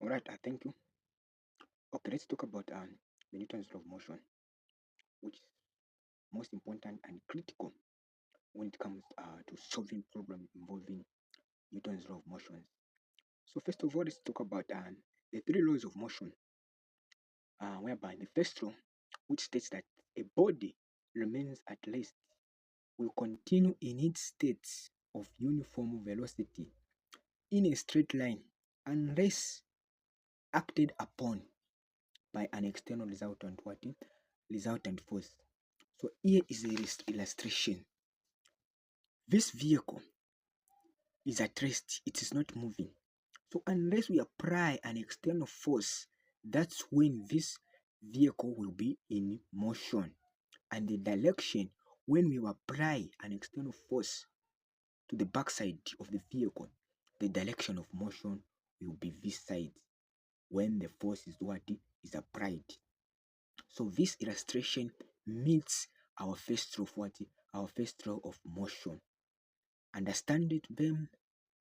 Alright, thank you. Okay, let's talk about the Newton's law of motion, which is most important and critical when it comes to solving problems involving Newton's law of motion. So first of all, let's talk about the three laws of motion, whereby the first law, which states that a body remains at rest, will continue in its state of uniform velocity in a straight line unless acted upon by an external resultant force. So here is the illustration. This vehicle is at rest, it is not moving. So unless we apply an external force, that's when this vehicle will be in motion. And the direction, when we apply an external force to the backside of the vehicle, the direction of motion will be this side when the force is applied. So this illustration meets our first law of our first law of motion. Understand it them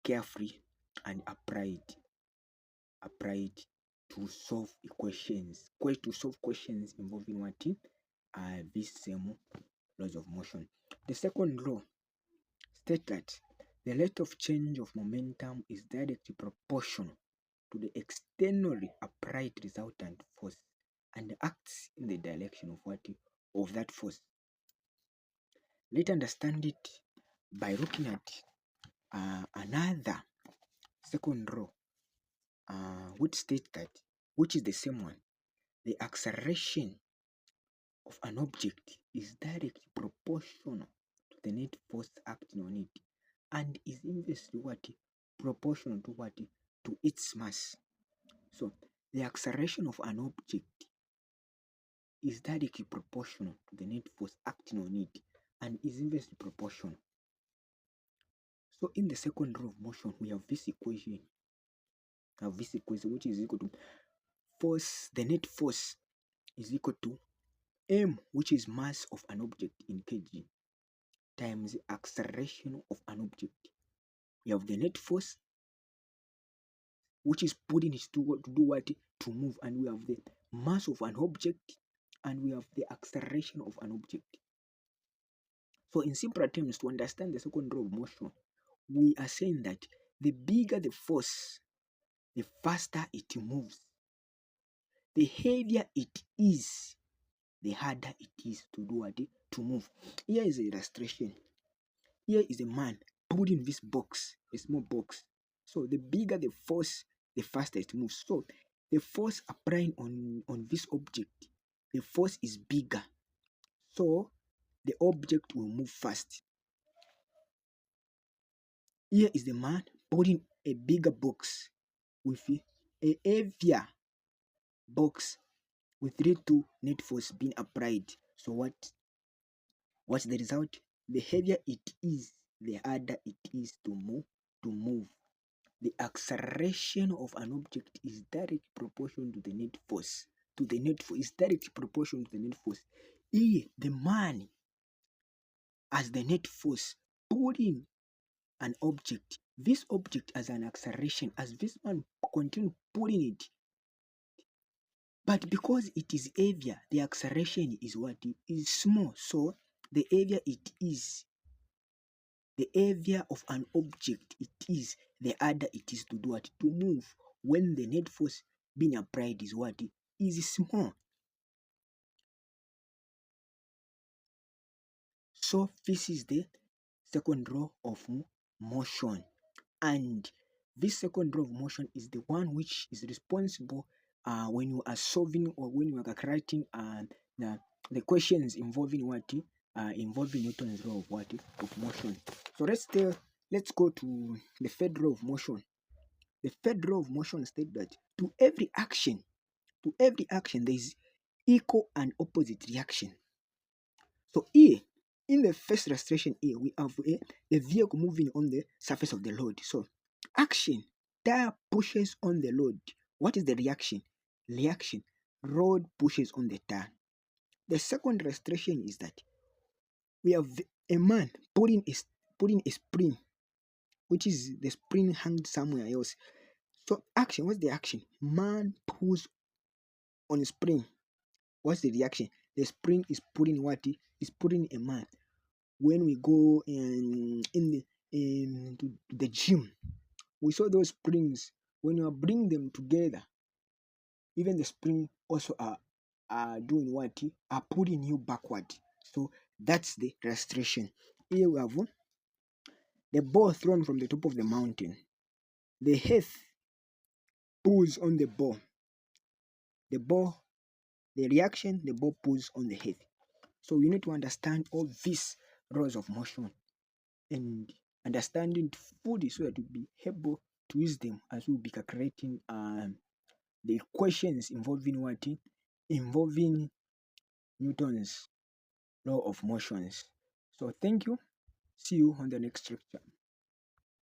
carefully and apply it to solve equations, to solve questions involving these same laws of motion. The second law states that the rate of change of momentum is directly proportional to the externally applied resultant force and acts in the direction of that force. Let's understand it by looking at another second law, which states that, which is the same one, the acceleration of an object is directly proportional to the net force acting on it, and is inversely proportional to its mass. So the acceleration of an object is directly proportional to the net force acting on it and is inversely proportional. So in the second law of motion, we have this equation, which is equal to force, the net force is equal to m, which is mass of an object in kg, times the acceleration of an object. We have the net force, which is putting it to do what? To move, and we have the mass of an object, and we have the acceleration of an object. So in simpler terms, to understand the second law of motion, we are saying that the bigger the force, the faster it moves. The heavier it is, the harder it is to do what? To move. Here is an illustration. Here is a man putting this box, a small box. So the bigger the force, the faster it moves. So the force applying on this object, the force is bigger. So the object will move fast. Here is the man putting a bigger box with a heavier box with little net force being applied. So what's the result? The heavier it is, the harder it is to move. The acceleration of an object is directly proportional to the net force. Is directly proportional to the net force. Here, the man as the net force pulling an object. This object has an acceleration as this man continue pulling it. But because it is heavier, the acceleration is small. So the heavier it is, the heavier of an object it is, the harder it is to do what? To move. When the net force being applied is is small. So this is the second law of motion, and this second law of motion is the one which is responsible when you are solving or when you are writing the questions involving involving Newton's law of motion. So let's go to the third law of motion. The third law of motion states that to every action there is equal and opposite reaction. So here, in the first illustration here, we have a vehicle moving on the surface of the road. So action, tire pushes on the road. What is the reaction? Reaction, road pushes on the tire. The second illustration is that we have a man putting a spring, which is the spring hanged somewhere else. So action, what's the action? Man pulls on a spring. What's the reaction? The spring is pulling what? Is pulling a man. When we go to the gym, we saw those springs. When you bring them together, even the spring also are doing what? Are pulling you backward. So that's the restoration. Here we have the ball thrown from the top of the mountain. The head pulls on the ball. The ball, the reaction, the ball pulls on the head. So you need to understand all these laws of motion and understanding fully so that you'll be able to use them as we'll be calculating the equations involving what? Involving Newton's law of motions. So thank you. See you on the next lecture.